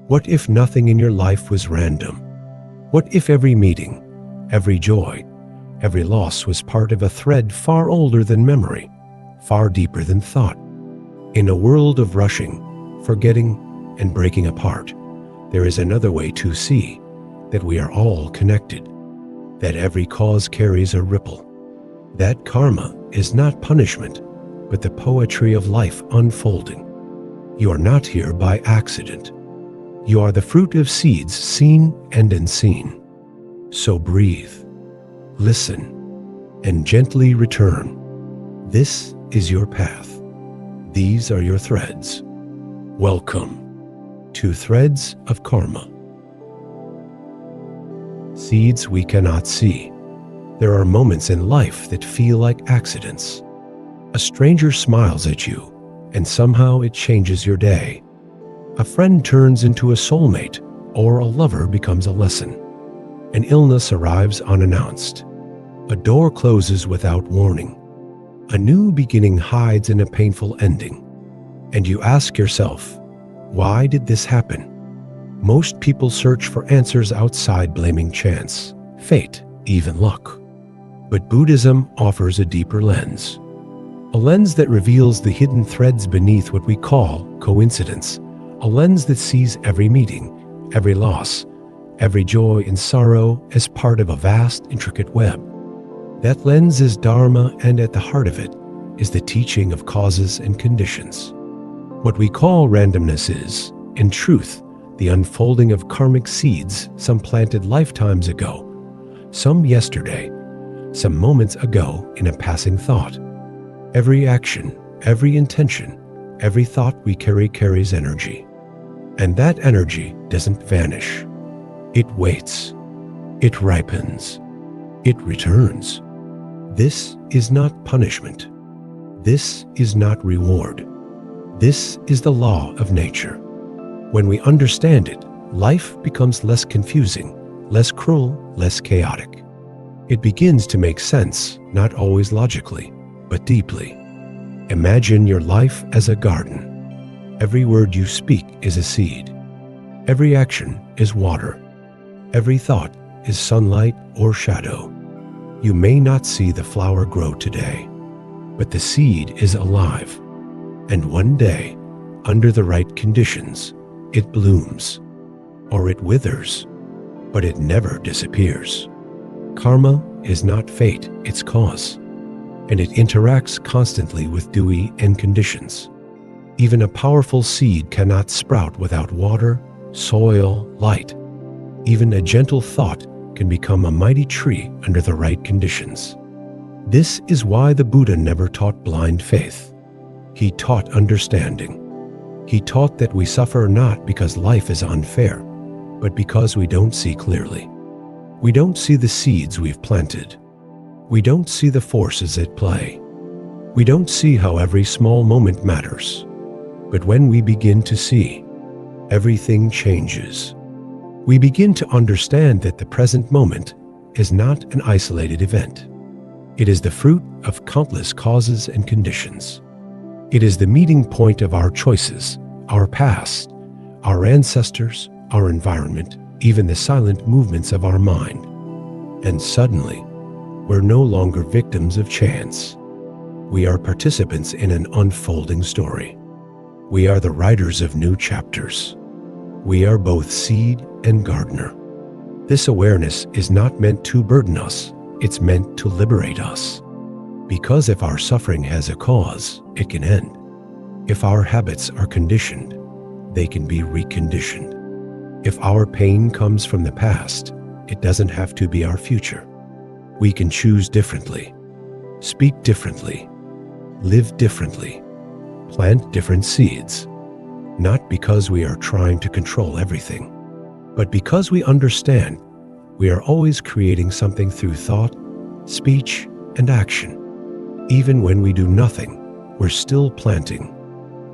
What if nothing in your life was random? What if every meeting, every joy, every loss was part of a thread far older than memory, far deeper than thought? In a world of rushing, forgetting, and breaking apart, there is another way to see that we are all connected, that every cause carries a ripple, that karma is not punishment, but the poetry of life unfolding. You are not here by accident. You are the fruit of seeds seen and unseen. So breathe, listen, and gently return. This is your path. These are your threads. Welcome to Threads of Karma. Seeds we cannot see. There are moments in life that feel like accidents. A stranger smiles at you, and somehow it changes your day. A friend turns into a soulmate, or a lover becomes a lesson. An illness arrives unannounced. A door closes without warning. A new beginning hides in a painful ending. And you ask yourself, why did this happen? Most people search for answers outside blaming chance, fate, even luck. But Buddhism offers a deeper lens. A lens that reveals the hidden threads beneath what we call coincidence. A lens that sees every meeting, every loss, every joy and sorrow as part of a vast, intricate web. That lens is Dharma, and at the heart of it is the teaching of causes and conditions. What we call randomness is, in truth, the unfolding of karmic seeds, some planted lifetimes ago, some yesterday, some moments ago in a passing thought. Every action, every intention, every thought we carry carries energy. And that energy doesn't vanish. It waits. It ripens. It returns. This is not punishment. This is not reward. This is the law of nature. When we understand it, life becomes less confusing, less cruel, less chaotic. It begins to make sense, not always logically, but deeply. Imagine your life as a garden. Every word you speak is a seed. Every action is water. Every thought is sunlight or shadow. You may not see the flower grow today, but the seed is alive. And one day, under the right conditions, it blooms, or it withers, but it never disappears. Karma is not fate, it's cause, and it interacts constantly with dewey and conditions. Even a powerful seed cannot sprout without water, soil, light. Even a gentle thought can become a mighty tree under the right conditions. This is why the Buddha never taught blind faith. He taught understanding. He taught that we suffer not because life is unfair, but because we don't see clearly. We don't see the seeds we've planted. We don't see the forces at play. We don't see how every small moment matters. But when we begin to see, everything changes. We begin to understand that the present moment is not an isolated event. It is the fruit of countless causes and conditions. It is the meeting point of our choices, our past, our ancestors, our environment, even the silent movements of our mind. And suddenly, we're no longer victims of chance. We are participants in an unfolding story. We are the writers of new chapters. We are both seed and gardener. This awareness is not meant to burden us, it's meant to liberate us. Because if our suffering has a cause, it can end. If our habits are conditioned, they can be reconditioned. If our pain comes from the past, it doesn't have to be our future. We can choose differently, speak differently, live differently, plant different seeds, not because we are trying to control everything, but because we understand we are always creating something through thought, speech, and action. Even when we do nothing, we're still planting.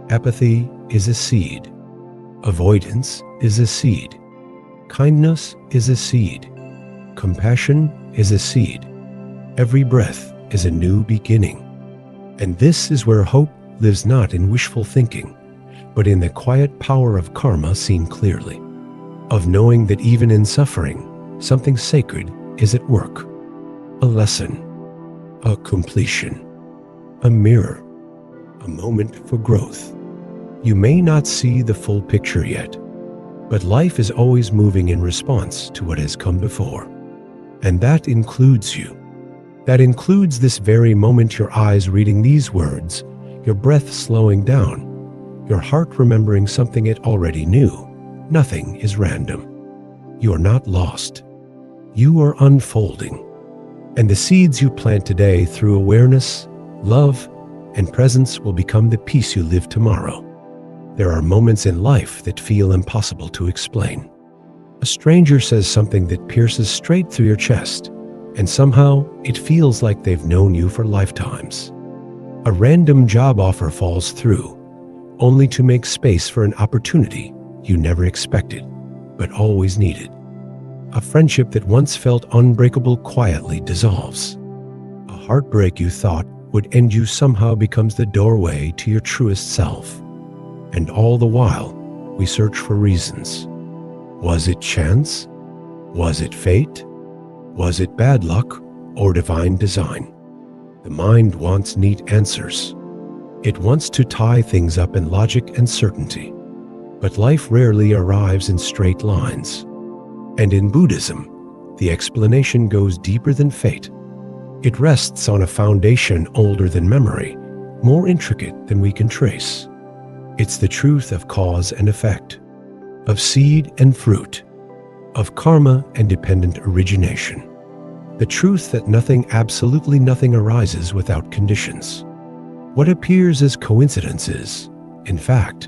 Apathy is a seed. Avoidance is a seed. Kindness is a seed. Compassion is a seed. Every breath is a new beginning. And this is where hope lives, not in wishful thinking, but in the quiet power of karma seen clearly, of knowing that even in suffering, something sacred is at work. A lesson, a completion, a mirror, a moment for growth. You may not see the full picture yet, but life is always moving in response to what has come before. And that includes you. That includes this very moment, your eyes reading these words, your breath slowing down, your heart remembering something it already knew. Nothing is random. You are not lost. You are unfolding. And the seeds you plant today through awareness, love, and presence will become the peace you live tomorrow. There are moments in life that feel impossible to explain. A stranger says something that pierces straight through your chest, and somehow it feels like they've known you for lifetimes. A random job offer falls through, only to make space for an opportunity you never expected, but always needed. A friendship that once felt unbreakable quietly dissolves. A heartbreak you thought would end you somehow becomes the doorway to your truest self. And all the while, we search for reasons. Was it chance? Was it fate? Was it bad luck or divine design? The mind wants neat answers. It wants to tie things up in logic and certainty. But life rarely arrives in straight lines. And in Buddhism, the explanation goes deeper than fate. It rests on a foundation older than memory, more intricate than we can trace. It's the truth of cause and effect, of seed and fruit, of karma and dependent origination. The truth that nothing, absolutely nothing, arises without conditions. What appears as coincidences, in fact,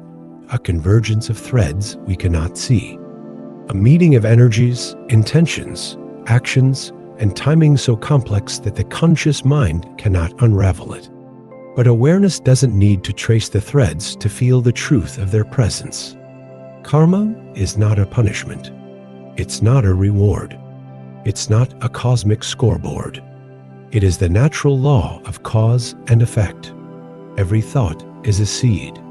a convergence of threads we cannot see. A meeting of energies, intentions, actions, and timing so complex that the conscious mind cannot unravel it. But awareness doesn't need to trace the threads to feel the truth of their presence. Karma is not a punishment. It's not a reward. It's not a cosmic scoreboard. It is the natural law of cause and effect. Every thought is a seed.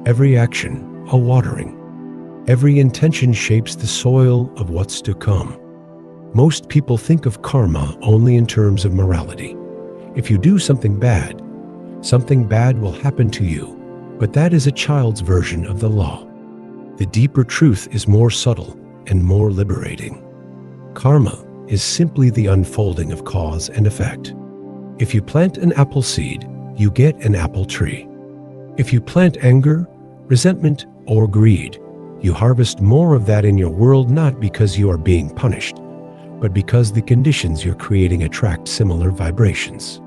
Every action, a watering. Every intention shapes the soil of what's to come. Most people think of karma only in terms of morality. If you do something bad will happen to you, but that is a child's version of the law. The deeper truth is more subtle and more liberating. Karma is simply the unfolding of cause and effect. If you plant an apple seed, you get an apple tree. If you plant anger, resentment, or greed, you harvest more of that in your world, not because you are being punished, but because the conditions you're creating attract similar vibrations.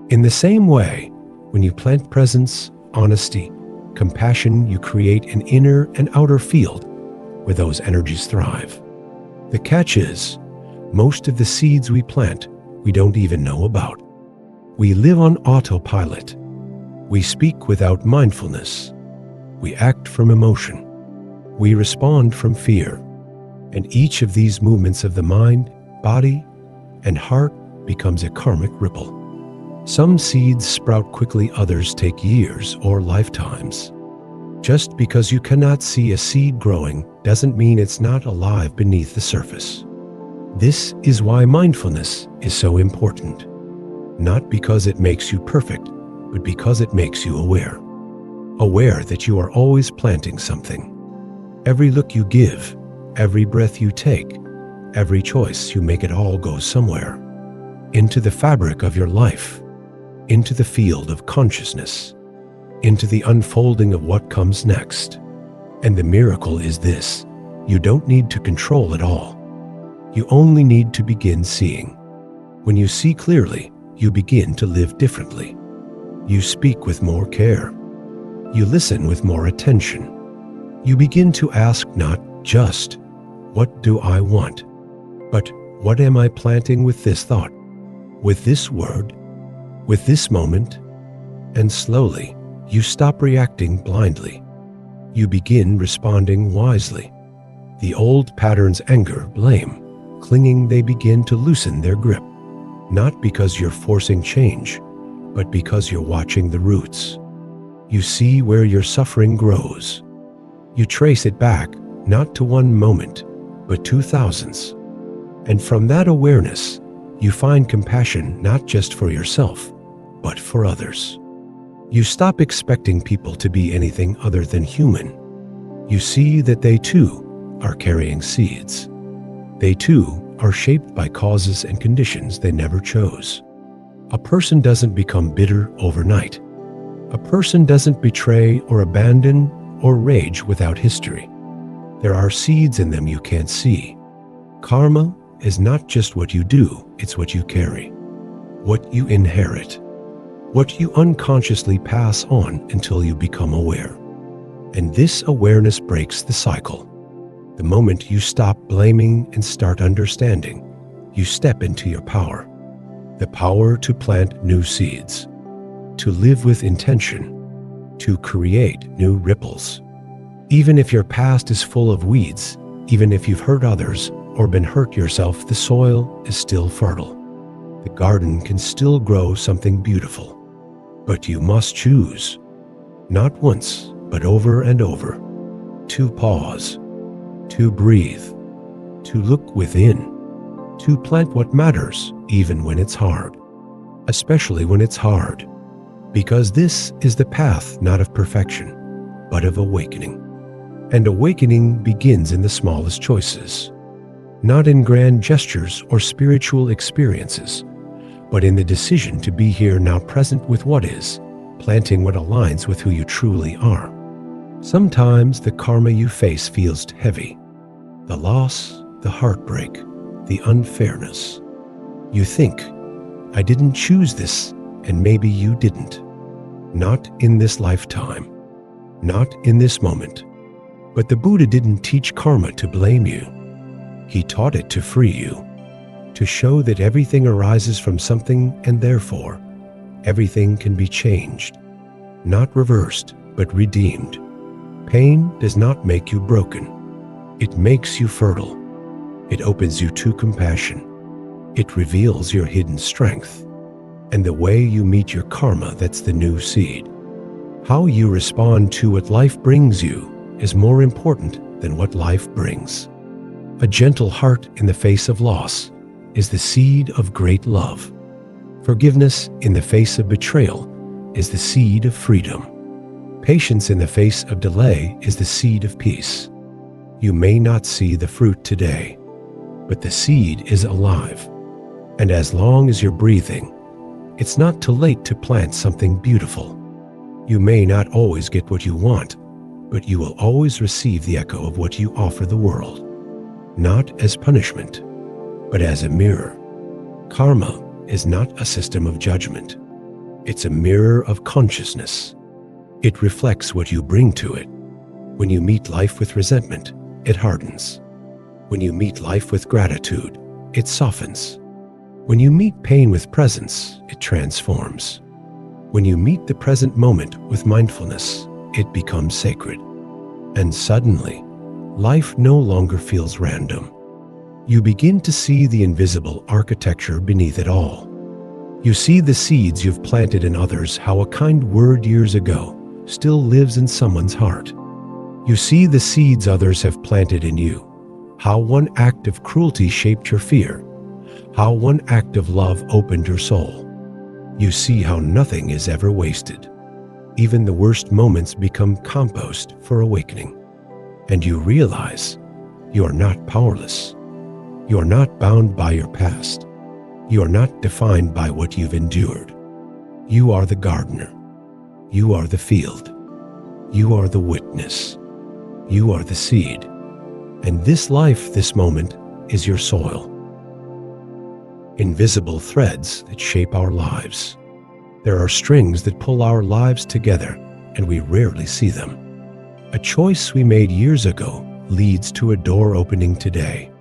In the same way, when you plant presence, honesty, compassion, you create an inner and outer field where those energies thrive. The catch is, most of the seeds we plant, we don't even know about. We live on autopilot. We speak without mindfulness. We act from emotion. We respond from fear. And each of these movements of the mind, body, and heart becomes a karmic ripple. Some seeds sprout quickly, others take years or lifetimes. Just because you cannot see a seed growing doesn't mean it's not alive beneath the surface. This is why mindfulness is so important. Not because it makes you perfect, but because it makes you aware. Aware that you are always planting something. Every look you give, every breath you take, every choice you make, it all goes somewhere. Into the fabric of your life, into the field of consciousness, into the unfolding of what comes next. And the miracle is this: you don't need to control it all. You only need to begin seeing. When you see clearly, you begin to live differently. You speak with more care. You listen with more attention. You begin to ask not just, "What do I want?" but "What am I planting with this thought, with this word, with this moment?" And slowly, you stop reacting blindly. You begin responding wisely. The old patterns, anger, blame, clinging, they begin to loosen their grip. Not because you're forcing change, but because you're watching the roots. You see where your suffering grows. You trace it back, not to one moment, but to thousands. And from that awareness, you find compassion not just for yourself, but for others. You stop expecting people to be anything other than human. You see that they too are carrying seeds. They too are shaped by causes and conditions they never chose. A person doesn't become bitter overnight. A person doesn't betray or abandon or rage without history. There are seeds in them you can't see. Karma is not just what you do, it's what you carry, what you inherit, what you unconsciously pass on until you become aware. And this awareness breaks the cycle. The moment you stop blaming and start understanding, you step into your power. The power to plant new seeds, to live with intention, to create new ripples. Even if your past is full of weeds, even if you've hurt others or been hurt yourself, the soil is still fertile. The garden can still grow something beautiful. But you must choose, not once, but over and over, to pause, to breathe, to look within, to plant what matters even when it's hard, especially when it's hard, because this is the path not of perfection, but of awakening. And awakening begins in the smallest choices, not in grand gestures or spiritual experiences, but in the decision to be here now, present with what is, planting what aligns with who you truly are. Sometimes the karma you face feels heavy. The loss, the heartbreak, the unfairness. You think, I didn't choose this, and maybe you didn't. Not in this lifetime. Not in this moment. But the Buddha didn't teach karma to blame you. He taught it to free you, to show that everything arises from something and therefore everything can be changed, not reversed, but redeemed. Pain does not make you broken. It makes you fertile. It opens you to compassion. It reveals your hidden strength. And the way you meet your karma, that's the new seed. How you respond to what life brings you is more important than what life brings. A gentle heart in the face of loss is the seed of great love. Forgiveness in the face of betrayal is the seed of freedom. Patience in the face of delay is the seed of peace. You may not see the fruit today, but the seed is alive. And as long as you're breathing, it's not too late to plant something beautiful. You may not always get what you want, but you will always receive the echo of what you offer the world. Not as punishment, but as a mirror. Karma is not a system of judgment. It's a mirror of consciousness. It reflects what you bring to it. When you meet life with resentment, it hardens. When you meet life with gratitude, it softens. When you meet pain with presence, it transforms. When you meet the present moment with mindfulness, it becomes sacred. And suddenly, life no longer feels random. You begin to see the invisible architecture beneath it all. You see the seeds you've planted in others, how a kind word years ago still lives in someone's heart. You see the seeds others have planted in you, how one act of cruelty shaped your fear, how one act of love opened your soul. You see how nothing is ever wasted. Even the worst moments become compost for awakening. And you realize you are not powerless. You are not bound by your past. You are not defined by what you've endured. You are the gardener. You are the field. You are the witness. You are the seed. And this life, this moment, is your soil. Invisible threads that shape our lives. There are strings that pull our lives together, and we rarely see them. A choice we made years ago leads to a door opening today.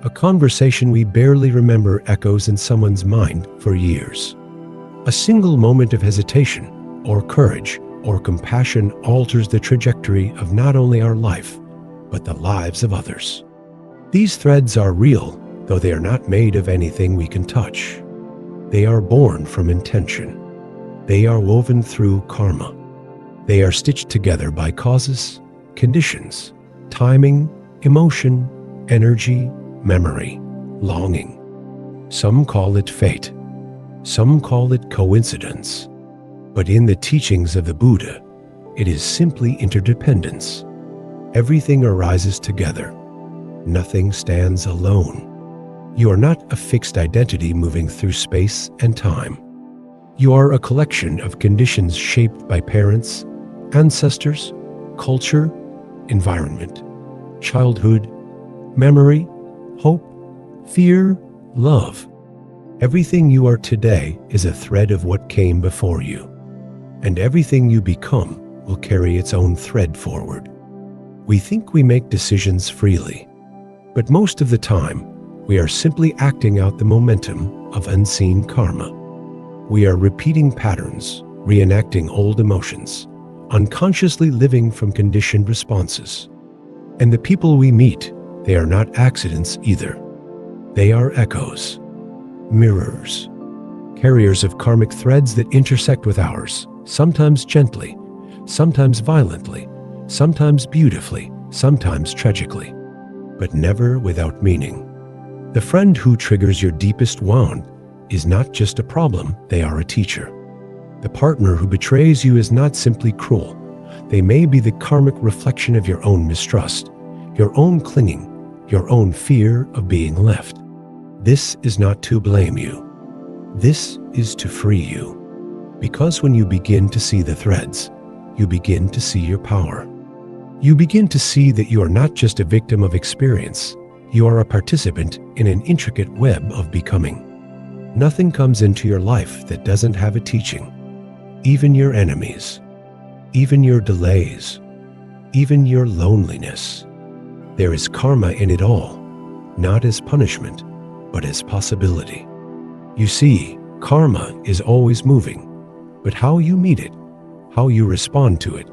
A conversation we barely remember echoes in someone's mind for years. A single moment of hesitation, or courage, or compassion alters the trajectory of not only our life, but the lives of others. These threads are real, though they are not made of anything we can touch. They are born from intention. They are woven through karma. They are stitched together by causes, conditions, timing, emotion, energy, memory, longing. Some call it fate. Some call it coincidence. But in the teachings of the Buddha, it is simply interdependence. Everything arises together. Nothing stands alone. You are not a fixed identity moving through space and time. You are a collection of conditions shaped by parents, ancestors, culture, environment, childhood, memory, hope, fear, love. Everything you are today is a thread of what came before you, and everything you become will carry its own thread forward. We think we make decisions freely, but most of the time, we are simply acting out the momentum of unseen karma. We are repeating patterns, reenacting old emotions, unconsciously living from conditioned responses. And the people we meet, they are not accidents either. They are echoes, mirrors, carriers of karmic threads that intersect with ours, sometimes gently, sometimes violently, sometimes beautifully, sometimes tragically, but never without meaning. The friend who triggers your deepest wound is not just a problem, they are a teacher. The partner who betrays you is not simply cruel. They may be the karmic reflection of your own mistrust, your own clinging, your own fear of being left. This is not to blame you. This is to free you. Because when you begin to see the threads, you begin to see your power. You begin to see that you are not just a victim of experience, you are a participant in an intricate web of becoming. Nothing comes into your life that doesn't have a teaching. Even your enemies, even your delays, even your loneliness. There is karma in it all, not as punishment, but as possibility. You see, karma is always moving, but how you meet it, how you respond to it,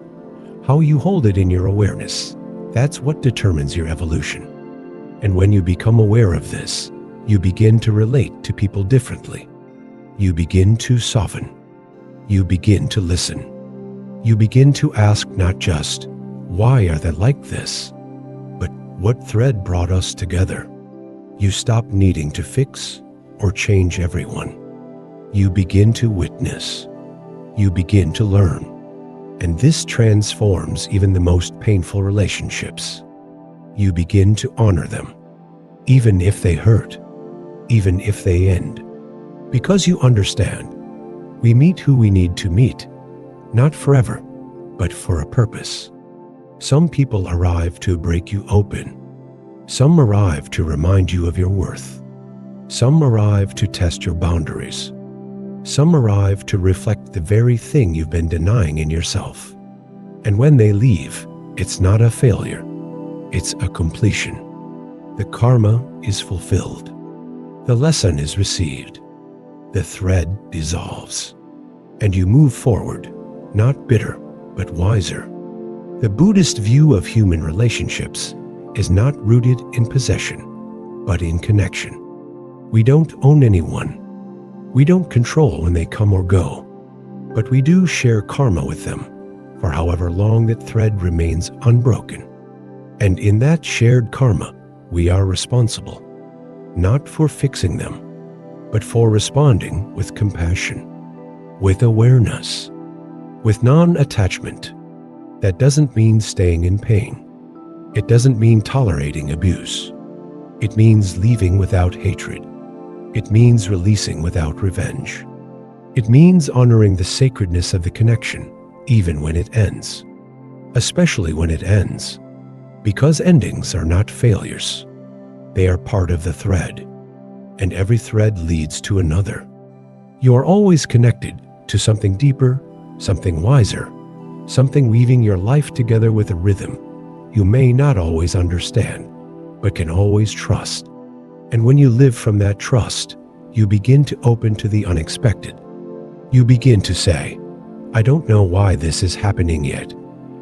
how you hold it in your awareness, that's what determines your evolution. And when you become aware of this, you begin to relate to people differently. You begin to soften. You begin to listen. You begin to ask not just, why are they like this? But what thread brought us together? You stop needing to fix or change everyone. You begin to witness. You begin to learn. And this transforms even the most painful relationships. You begin to honor them, even if they hurt, even if they end. Because you understand, we meet who we need to meet, not forever, but for a purpose. Some people arrive to break you open. Some arrive to remind you of your worth. Some arrive to test your boundaries. Some arrive to reflect the very thing you've been denying in yourself. And when they leave, it's not a failure. It's a completion. The karma is fulfilled. The lesson is received. The thread dissolves. And you move forward, not bitter, but wiser. The Buddhist view of human relationships is not rooted in possession, but in connection. We don't own anyone. We don't control when they come or go, but we do share karma with them for however long that thread remains unbroken. And in that shared karma, we are responsible, not for fixing them, but for responding with compassion, with awareness, with non-attachment. That doesn't mean staying in pain. It doesn't mean tolerating abuse. It means leaving without hatred. It means releasing without revenge. It means honoring the sacredness of the connection, even when it ends, especially when it ends, because endings are not failures. They are part of the thread, and every thread leads to another. You are always connected to something deeper, something wiser, something weaving your life together with a rhythm you may not always understand, but can always trust. And when you live from that trust, you begin to open to the unexpected. You begin to say, I don't know why this is happening yet,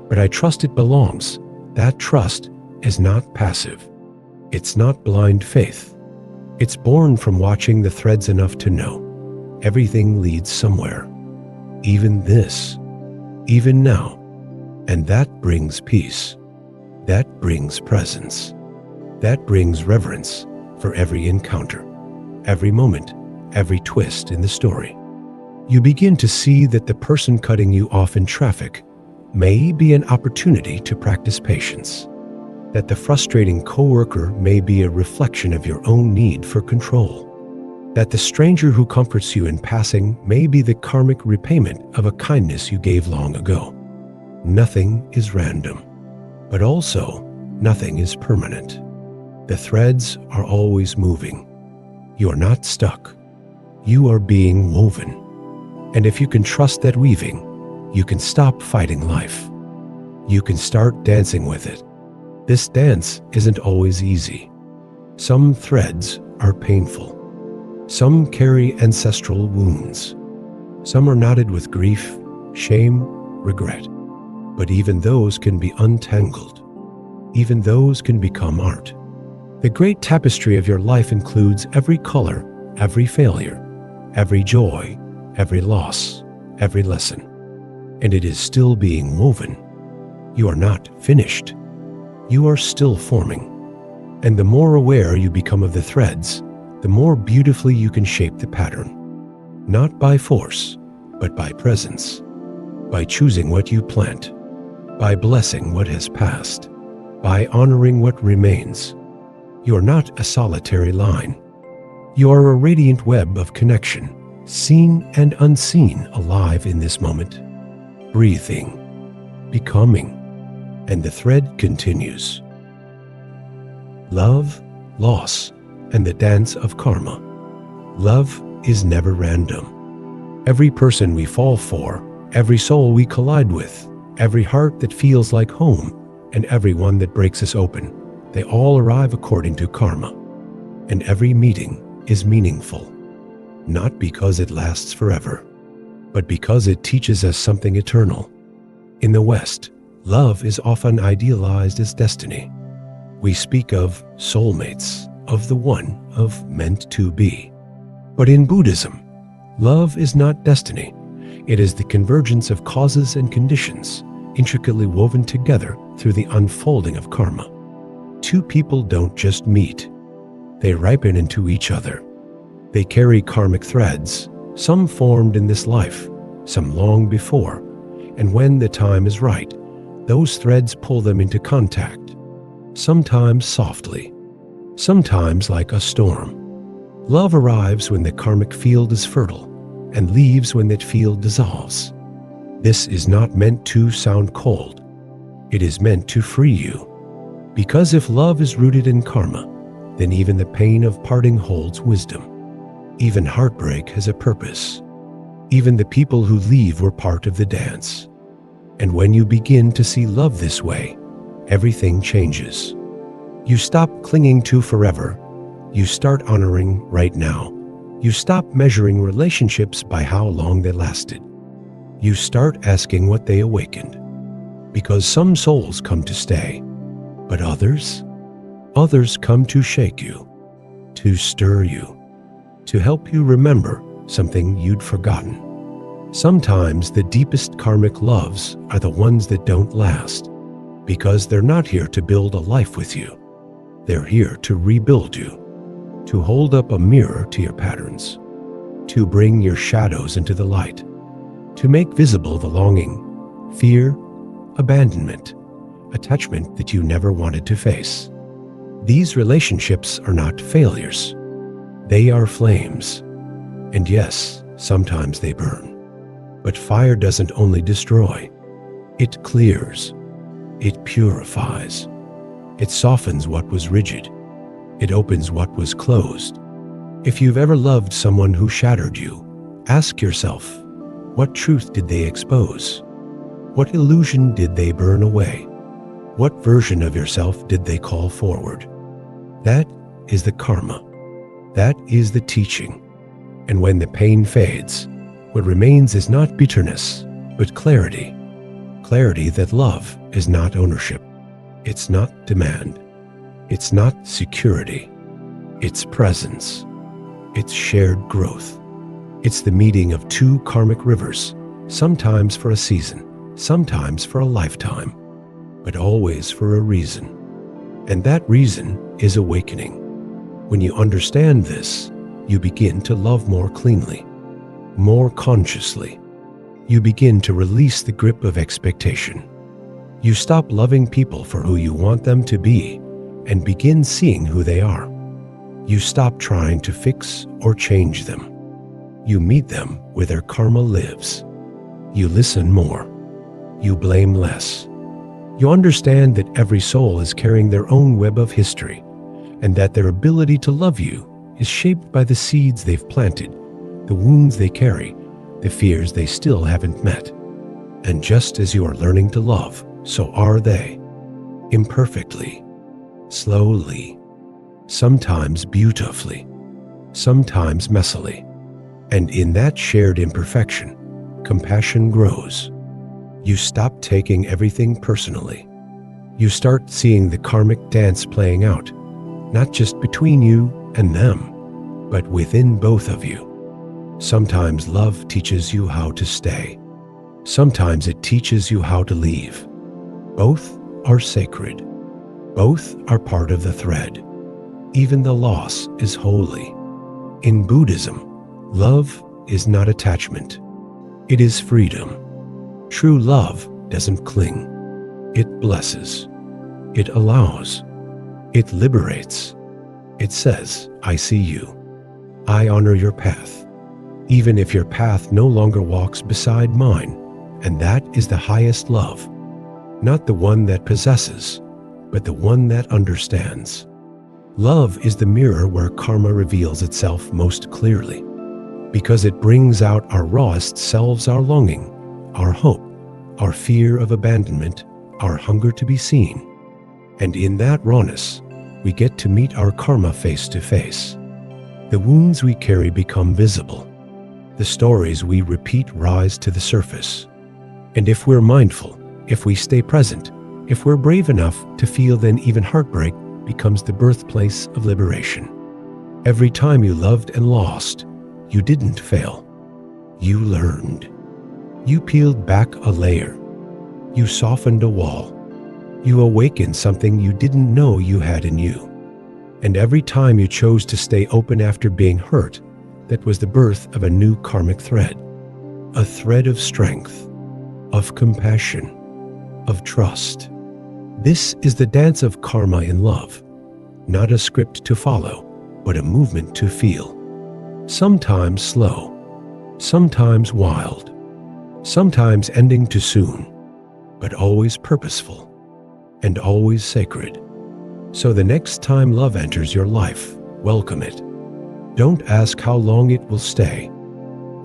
but I trust it belongs. That trust is not passive. It's not blind faith. It's born from watching the threads enough to know everything leads somewhere. Even this, even now, And that brings peace. That brings presence. That brings reverence for every encounter, every moment, every twist in the story. You begin to see that the person cutting you off in traffic may be an opportunity to practice patience, that the frustrating coworker may be a reflection of your own need for control, that the stranger who comforts you in passing may be the karmic repayment of a kindness you gave long ago. Nothing is random, but also nothing is permanent. The threads are always moving. You are not stuck. You are being woven. And if you can trust that weaving, you can stop fighting life. You can start dancing with it. This dance isn't always easy. Some threads are painful. Some carry ancestral wounds. Some are knotted with grief, shame, regret. But even those can be untangled. Even those can become art. The great tapestry of your life includes every color, every failure, every joy, every loss, every lesson. And it is still being woven. You are not finished. You are still forming. And the more aware you become of the threads, the more beautifully you can shape the pattern. Not by force, but by presence. By choosing what you plant. By blessing what has passed. By honoring what remains. You are not a solitary line. You are a radiant web of connection, seen and unseen, alive in this moment. Breathing, becoming, and the thread continues. Love, loss, and the dance of karma. Love is never random. Every person we fall for, every soul we collide with, every heart that feels like home, and every one that breaks us open, they all arrive according to karma. And every meeting is meaningful, not because it lasts forever, but because it teaches us something eternal. In the West, love is often idealized as destiny. We speak of soulmates, of the one, of meant to be. But in Buddhism, love is not destiny. It is the convergence of causes and conditions, intricately woven together through the unfolding of karma. Two people don't just meet. They ripen into each other. They carry karmic threads, some formed in this life, some long before, and when the time is right, those threads pull them into contact, sometimes softly, sometimes like a storm. Love arrives when the karmic field is fertile, and leaves when that field dissolves. This is not meant to sound cold. It is meant to free you. Because if love is rooted in karma, then even the pain of parting holds wisdom. Even heartbreak has a purpose. Even the people who leave were part of the dance. And when you begin to see love this way, everything changes. You stop clinging to forever. You start honoring right now. You stop measuring relationships by how long they lasted. You start asking what they awakened. Because some souls come to stay, but others come to shake you, to stir you, to help you remember something you'd forgotten. Sometimes the deepest karmic loves are the ones that don't last, because they're not here to build a life with you. They're here to rebuild you, to hold up a mirror to your patterns, to bring your shadows into the light, to make visible the longing, fear, abandonment, attachment that you never wanted to face. These relationships are not failures. They are flames. And yes, sometimes they burn. But fire doesn't only destroy. It clears. It purifies. It softens what was rigid. It opens what was closed. If you've ever loved someone who shattered you, ask yourself, what truth did they expose? What illusion did they burn away? What version of yourself did they call forward? That is the karma. That is the teaching. And when the pain fades, what remains is not bitterness, but clarity. Clarity that love is not ownership. It's not demand. It's not security. It's presence. It's shared growth. It's the meeting of two karmic rivers, sometimes for a season, sometimes for a lifetime, but always for a reason. And that reason is awakening. When you understand this, you begin to love more cleanly, more consciously. You begin to release the grip of expectation. You stop loving people for who you want them to be and begin seeing who they are. You stop trying to fix or change them. You meet them where their karma lives. You listen more. You blame less. You understand that every soul is carrying their own web of history, and that their ability to love you is shaped by the seeds they've planted, the wounds they carry, the fears they still haven't met. And just as you are learning to love, so are they. Imperfectly, slowly, sometimes beautifully, sometimes messily. And in that shared imperfection, compassion grows. You stop taking everything personally. You start seeing the karmic dance playing out, not just between you and them, but within both of you. Sometimes love teaches you how to stay. Sometimes it teaches you how to leave. Both are sacred. Both are part of the thread. Even the loss is holy. In Buddhism, love is not attachment. It is freedom. True love doesn't cling. It blesses. It allows. It liberates. It says, I see you. I honor your path, even if your path no longer walks beside mine. And that is the highest love. Not the one that possesses, but the one that understands. Love is the mirror where karma reveals itself most clearly, because it brings out our rawest selves, our longing, our hope, our fear of abandonment, our hunger to be seen. And in that rawness, we get to meet our karma face to face. The wounds we carry become visible. The stories we repeat rise to the surface. And if we're mindful, if we stay present, if we're brave enough to feel, then even heartbreak becomes the birthplace of liberation. Every time you loved and lost, you didn't fail. You learned. You peeled back a layer. You softened a wall. You awakened something you didn't know you had in you. And every time you chose to stay open after being hurt, that was the birth of a new karmic thread. A thread of strength, of compassion, of trust. This is the dance of karma in love, not a script to follow, but a movement to feel. Sometimes slow, sometimes wild, sometimes ending too soon, but always purposeful and always sacred. So the next time love enters your life, welcome it. Don't ask how long it will stay.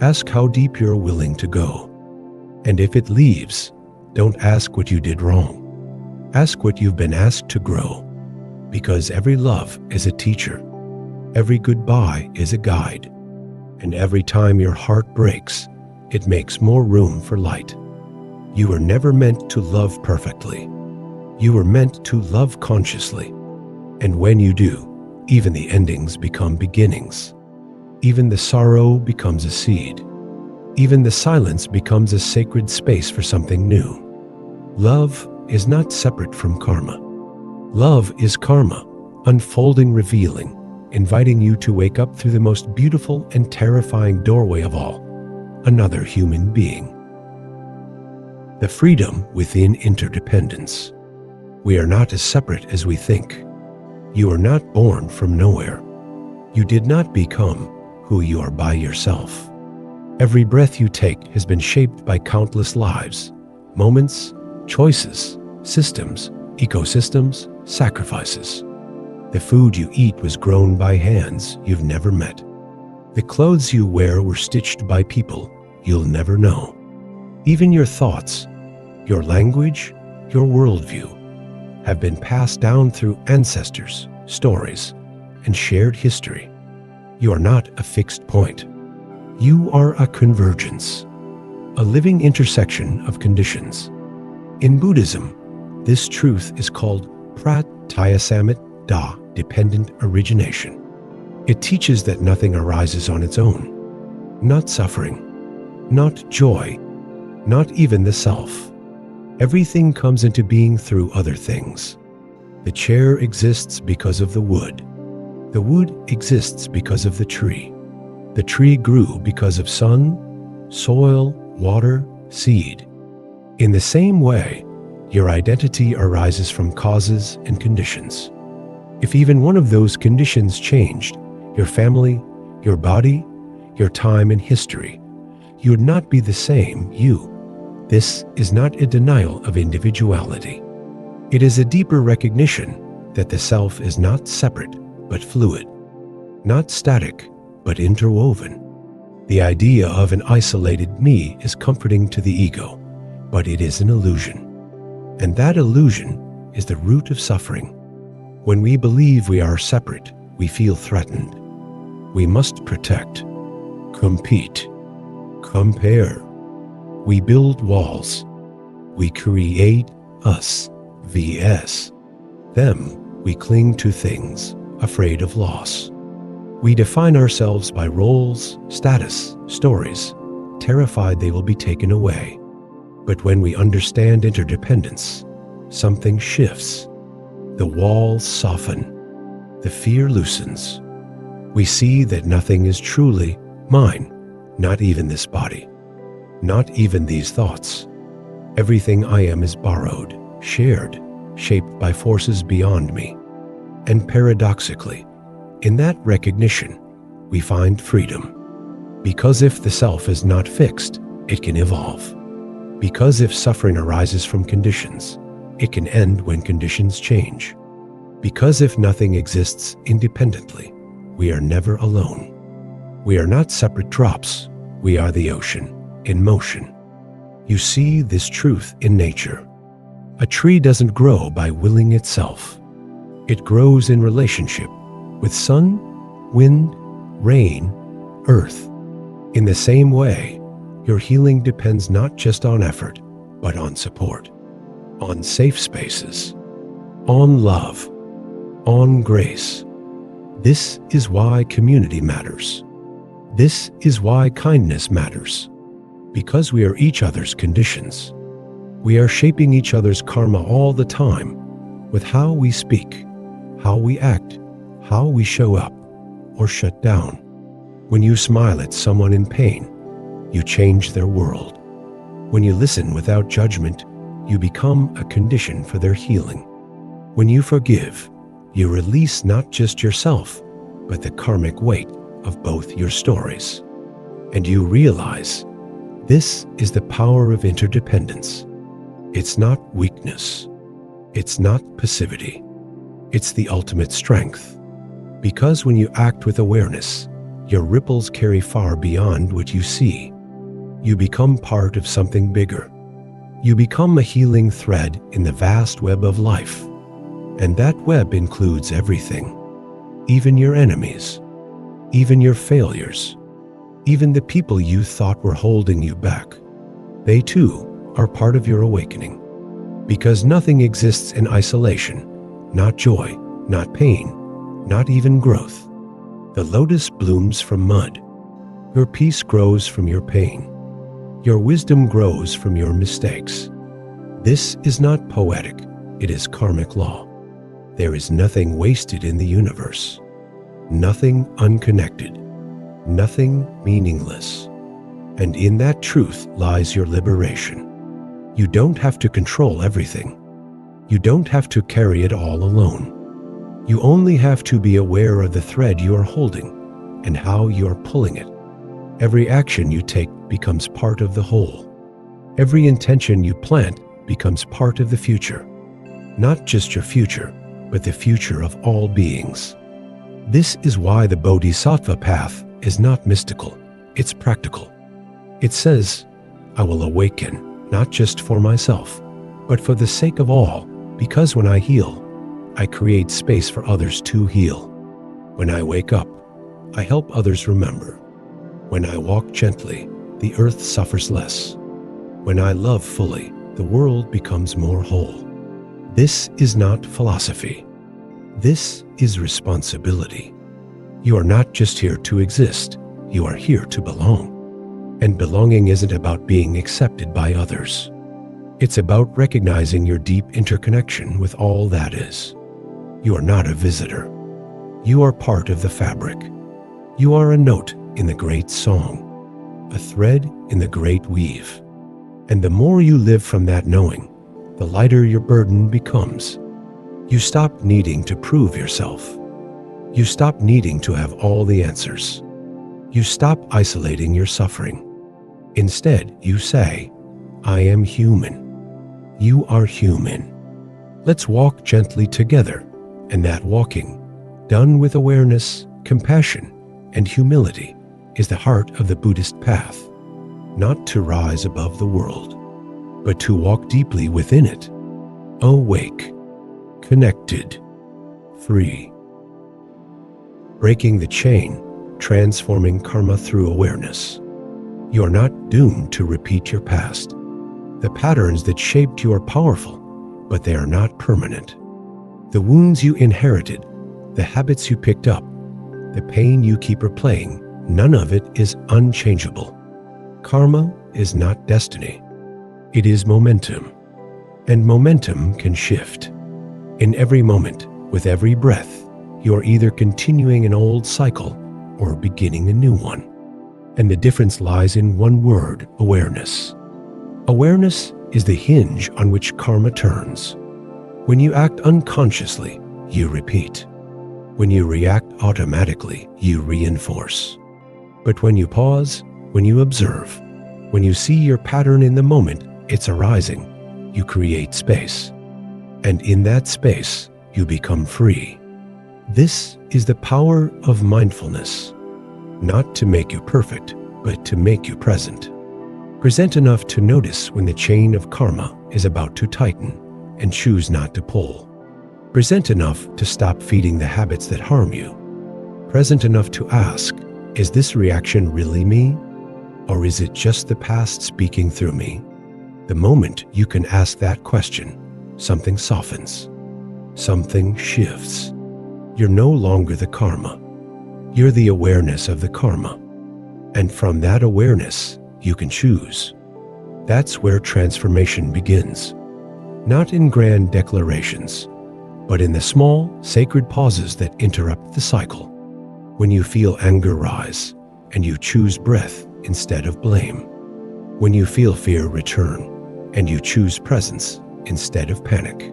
Ask how deep you're willing to go. And if it leaves, don't ask what you did wrong. Ask what you've been asked to grow. Because every love is a teacher. Every goodbye is a guide. And every time your heart breaks, it makes more room for light. You were never meant to love perfectly. You were meant to love consciously. And when you do, even the endings become beginnings. Even the sorrow becomes a seed. Even the silence becomes a sacred space for something new. Love is not separate from karma. Love is karma, unfolding, revealing, inviting you to wake up through the most beautiful and terrifying doorway of all, another human being. The freedom within interdependence. We are not as separate as we think. You are not born from nowhere. You did not become who you are by yourself. Every breath you take has been shaped by countless lives, moments, choices, systems, ecosystems, sacrifices. The food you eat was grown by hands you've never met. The clothes you wear were stitched by people you'll never know. Even your thoughts, your language, your worldview have been passed down through ancestors, stories, and shared history. You are not a fixed point. You are a convergence, a living intersection of conditions. In Buddhism, this truth is called Pratyasamit dependent origination. It teaches that nothing arises on its own, not suffering, not joy, not even the self. Everything comes into being through other things. The chair exists because of the wood. The wood exists because of the tree. The tree grew because of sun, soil, water, seed. In the same way, your identity arises from causes and conditions. If even one of those conditions changed, your family, your body, your time and history, you would not be the same you. This is not a denial of individuality. It is a deeper recognition that the self is not separate but fluid, not static but interwoven. The idea of an isolated me is comforting to the ego, but it is an illusion. And that illusion is the root of suffering. When we believe we are separate, we feel threatened. We must protect, compete, compare. We build walls. We create us, vs. them. We cling to things, afraid of loss. We define ourselves by roles, status, stories, terrified they will be taken away. But when we understand interdependence, something shifts. The walls soften. The fear loosens. We see that nothing is truly mine, not even this body, not even these thoughts. Everything I am is borrowed, shared, shaped by forces beyond me. And paradoxically, in that recognition, we find freedom. Because if the self is not fixed, it can evolve. Because if suffering arises from conditions, it can end when conditions change. Because if nothing exists independently, we are never alone. We are not separate drops. We are the ocean, in motion. You see this truth in nature. A tree doesn't grow by willing itself. It grows in relationship with sun, wind, rain, earth. In the same way, your healing depends not just on effort, but on support, on safe spaces, on love, on grace. This is why community matters. This is why kindness matters. Because we are each other's conditions. We are shaping each other's karma all the time with how we speak, how we act, how we show up or shut down. When you smile at someone in pain, you change their world. When you listen without judgment, you become a condition for their healing. When you forgive, you release not just yourself, but the karmic weight of both your stories. And you realize this is the power of interdependence. It's not weakness. It's not passivity. It's the ultimate strength. Because when you act with awareness, your ripples carry far beyond what you see. You become part of something bigger. You become a healing thread in the vast web of life. And that web includes everything. Even your enemies. Even your failures. Even the people you thought were holding you back. They too are part of your awakening. Because nothing exists in isolation. Not joy, not pain, not even growth. The lotus blooms from mud. Your peace grows from your pain. Your wisdom grows from your mistakes. This is not poetic, it is karmic law. There is nothing wasted in the universe. Nothing unconnected. Nothing meaningless. And in that truth lies your liberation. You don't have to control everything. You don't have to carry it all alone. You only have to be aware of the thread you are holding and how you are pulling it. Every action you take becomes part of the whole. Every intention you plant becomes part of the future. Not just your future, but the future of all beings. This is why the Bodhisattva path is not mystical, it's practical. It says, I will awaken, not just for myself, but for the sake of all, because when I heal, I create space for others to heal. When I wake up, I help others remember. When I walk gently, the earth suffers less. When I love fully, the world becomes more whole. This is not philosophy. This is responsibility. You are not just here to exist, you are here to belong. And belonging isn't about being accepted by others. It's about recognizing your deep interconnection with all that is. You are not a visitor. You are part of the fabric. You are a note in the great song, a thread in the great weave. And the more you live from that knowing, the lighter your burden becomes. You stop needing to prove yourself. You stop needing to have all the answers. You stop isolating your suffering. Instead, you say, I am human. You are human. Let's walk gently together, and that walking, done with awareness, compassion, and humility, is the heart of the Buddhist path, not to rise above the world, but to walk deeply within it, awake, connected, free. Breaking the chain, transforming karma through awareness. You are not doomed to repeat your past. The patterns that shaped you are powerful, but they are not permanent. The wounds you inherited, the habits you picked up, the pain you keep replaying, none of it is unchangeable. Karma is not destiny. It is momentum. And momentum can shift. In every moment, with every breath, you are either continuing an old cycle or beginning a new one. And the difference lies in one word, awareness. Awareness is the hinge on which karma turns. When you act unconsciously, you repeat. When you react automatically, you reinforce. But when you pause, when you observe, when you see your pattern in the moment it's arising, you create space. And in that space, you become free. This is the power of mindfulness. Not to make you perfect, but to make you present. Present enough to notice when the chain of karma is about to tighten and choose not to pull. Present enough to stop feeding the habits that harm you. Present enough to ask, is this reaction really me? Or is it just the past speaking through me? The moment you can ask that question, something softens. Something shifts. You're no longer the karma. You're the awareness of the karma. And from that awareness, you can choose. That's where transformation begins. Not in grand declarations, but in the small, sacred pauses that interrupt the cycle. When you feel anger rise, and you choose breath instead of blame. When you feel fear return, and you choose presence instead of panic.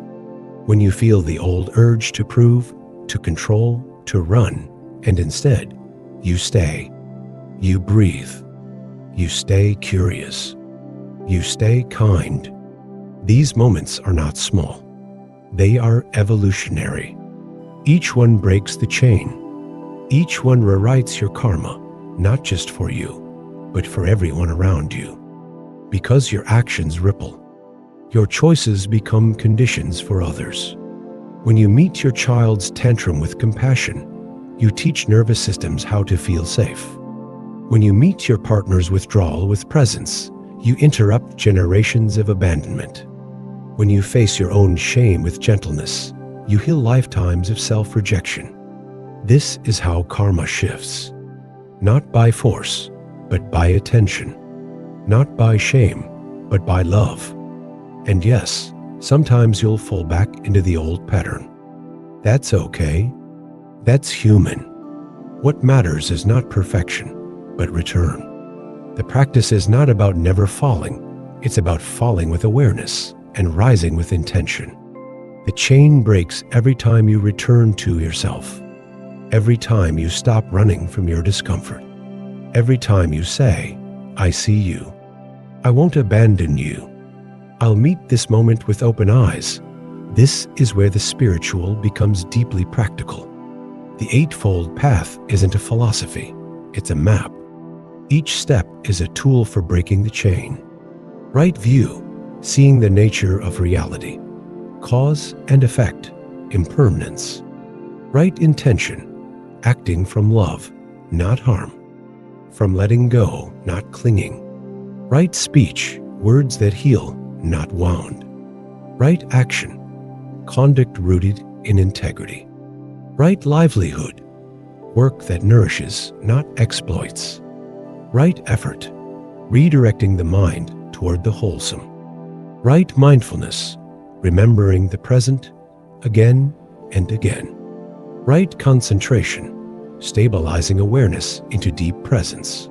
When you feel the old urge to prove, to control, to run, and instead, you stay. You breathe. You stay curious. You stay kind. These moments are not small. They are evolutionary. Each one breaks the chain. Each one rewrites your karma, not just for you, but for everyone around you. Because your actions ripple. Your choices become conditions for others. When you meet your child's tantrum with compassion, you teach nervous systems how to feel safe. When you meet your partner's withdrawal with presence, you interrupt generations of abandonment. When you face your own shame with gentleness, you heal lifetimes of self-rejection. This is how karma shifts. Not by force, but by attention. Not by shame, but by love. And yes, sometimes you'll fall back into the old pattern. That's okay. That's human. What matters is not perfection, but return. The practice is not about never falling. It's about falling with awareness and rising with intention. The chain breaks every time you return to yourself. Every time you stop running from your discomfort. Every time you say, I see you. I won't abandon you. I'll meet this moment with open eyes. This is where the spiritual becomes deeply practical. The Eightfold Path isn't a philosophy, it's a map. Each step is a tool for breaking the chain. Right view, seeing the nature of reality. Cause and effect, impermanence. Right intention, acting from love, not harm. From letting go, not clinging. Right speech, words that heal, not wound. Right action, conduct rooted in integrity. Right livelihood, work that nourishes, not exploits. Right effort, redirecting the mind toward the wholesome. Write mindfulness, remembering the present again and again. Write concentration, stabilizing awareness into deep presence.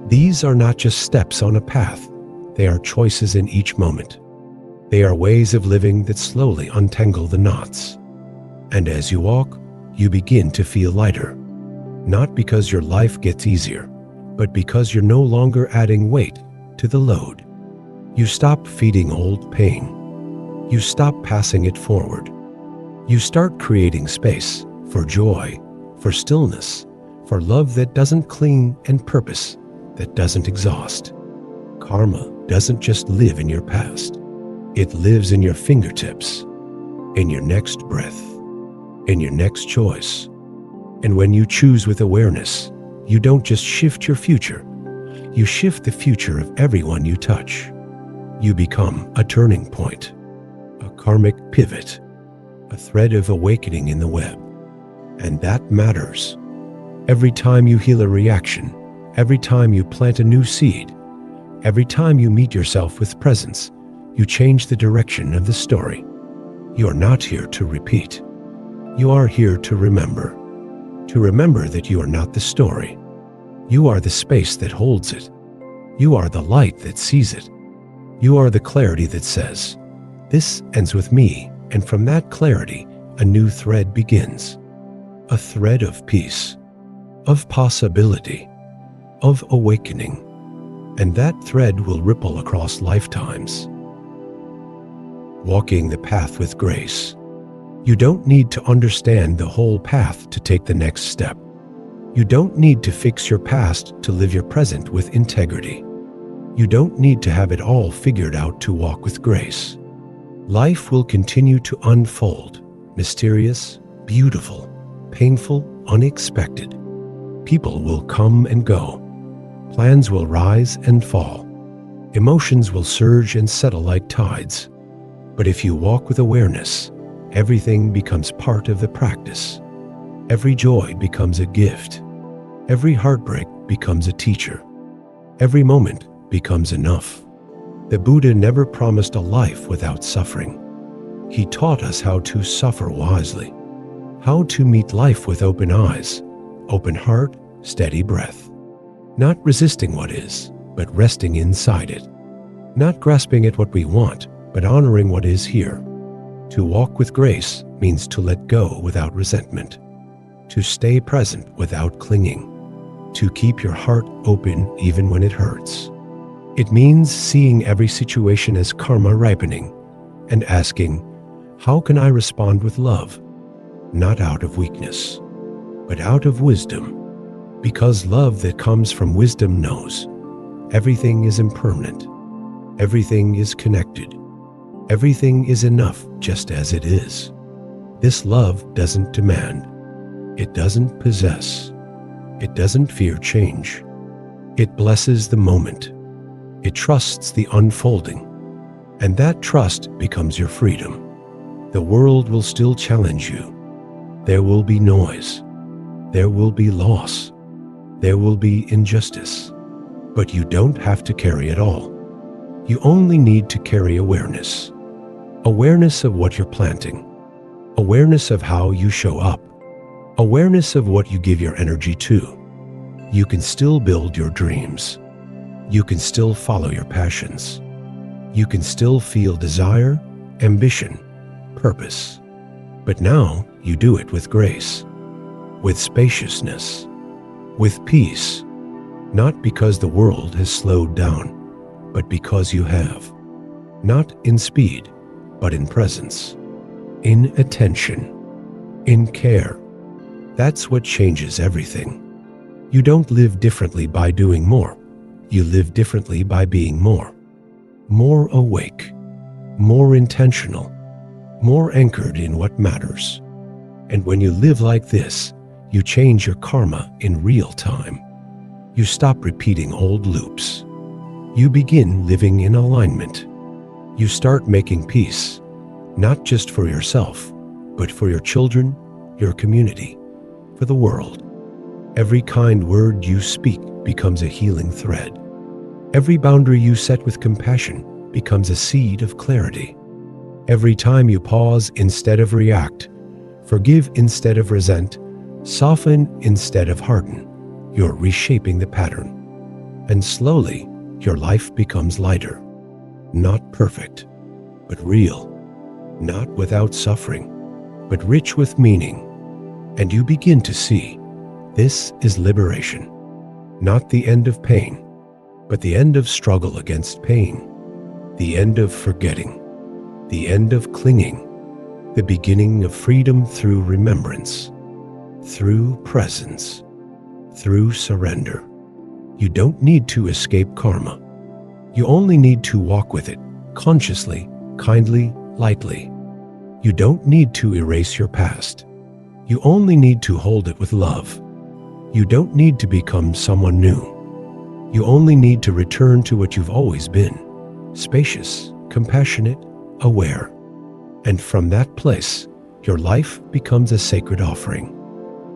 These are not just steps on a path, they are choices in each moment. They are ways of living that slowly untangle the knots. And as you walk, you begin to feel lighter. Not because your life gets easier, but because you're no longer adding weight to the load. You stop feeding old pain. You stop passing it forward. You start creating space for joy, for stillness, for love that doesn't cling, and purpose that doesn't exhaust. Karma doesn't just live in your past. It lives in your fingertips, in your next breath, in your next choice. And when you choose with awareness, you don't just shift your future, you shift the future of everyone you touch. You become a turning point, a karmic pivot, a thread of awakening in the web. And that matters. Every time you heal a reaction, every time you plant a new seed, every time you meet yourself with presence, you change the direction of the story. You are not here to repeat. You are here to remember. To remember that you are not the story. You are the space that holds it. You are the light that sees it. You are the clarity that says, "This ends with me," and from that clarity, a new thread begins. A thread of peace, of possibility, of awakening. And that thread will ripple across lifetimes. Walking the path with grace. You don't need to understand the whole path to take the next step. You don't need to fix your past to live your present with integrity. You don't need to have it all figured out to walk with grace. Life will continue to unfold, mysterious, beautiful, painful, unexpected. People will come and go. Plans will rise and fall. Emotions will surge and settle like tides. But if you walk with awareness, everything becomes part of the practice. Every joy becomes a gift. Every heartbreak becomes a teacher. Every moment becomes enough. The Buddha never promised a life without suffering. He taught us how to suffer wisely, how to meet life with open eyes, open heart, steady breath. Not resisting what is, but resting inside it. Not grasping at what we want, but honoring what is here. To walk with grace means to let go without resentment, to stay present without clinging, to keep your heart open even when it hurts. It means seeing every situation as karma ripening and asking, how can I respond with love? Not out of weakness, but out of wisdom. Because love that comes from wisdom knows everything is impermanent, everything is connected, everything is enough just as it is. This love doesn't demand, it doesn't possess, it doesn't fear change. It blesses the moment. It trusts the unfolding, and that trust becomes your freedom. The world will still challenge you. There will be noise. There will be loss. There will be injustice. But you don't have to carry it all. You only need to carry awareness. Awareness of what you're planting. Awareness of how you show up. Awareness of what you give your energy to. You can still build your dreams. You can still follow your passions. You can still feel desire, ambition, purpose. But now you do it with grace, with spaciousness, with peace, not because the world has slowed down, but because you have. Not in speed, but in presence, in attention, in care. That's what changes everything. You don't live differently by doing more. You live differently by being more. More awake, more intentional, more anchored in what matters. And when you live like this, you change your karma in real time. You stop repeating old loops. You begin living in alignment. You start making peace, not just for yourself, but for your children, your community, for the world. Every kind word you speak becomes a healing thread. Every boundary you set with compassion becomes a seed of clarity. Every time you pause instead of react, forgive instead of resent, soften instead of harden, you're reshaping the pattern. And slowly, your life becomes lighter. Not perfect, but real. Not without suffering, but rich with meaning. And you begin to see this is liberation. Not the end of pain, but the end of struggle against pain. The end of forgetting. The end of clinging. The beginning of freedom through remembrance. Through presence. Through surrender. You don't need to escape karma. You only need to walk with it, consciously, kindly, lightly. You don't need to erase your past. You only need to hold it with love. You don't need to become someone new. You only need to return to what you've always been, spacious, compassionate, aware. And from that place, your life becomes a sacred offering.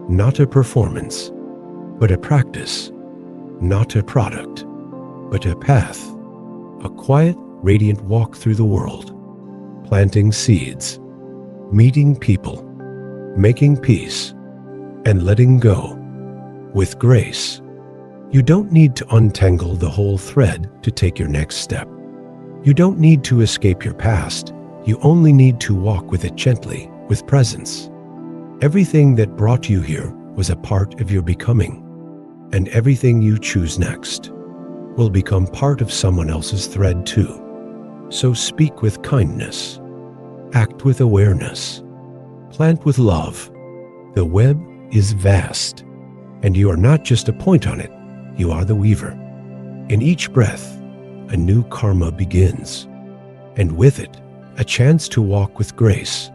Not a performance, but a practice. Not a product, but a path. A quiet, radiant walk through the world. Planting seeds, meeting people, making peace, and letting go. With grace. You don't need to untangle the whole thread to take your next step. You don't need to escape your past. You only need to walk with it gently, with presence. Everything that brought you here was a part of your becoming, and everything you choose next will become part of someone else's thread too. So speak with kindness, act with awareness, plant with love. The web is vast, and you are not just a point on it, you are the weaver. In each breath, a new karma begins, and with it, a chance to walk with grace,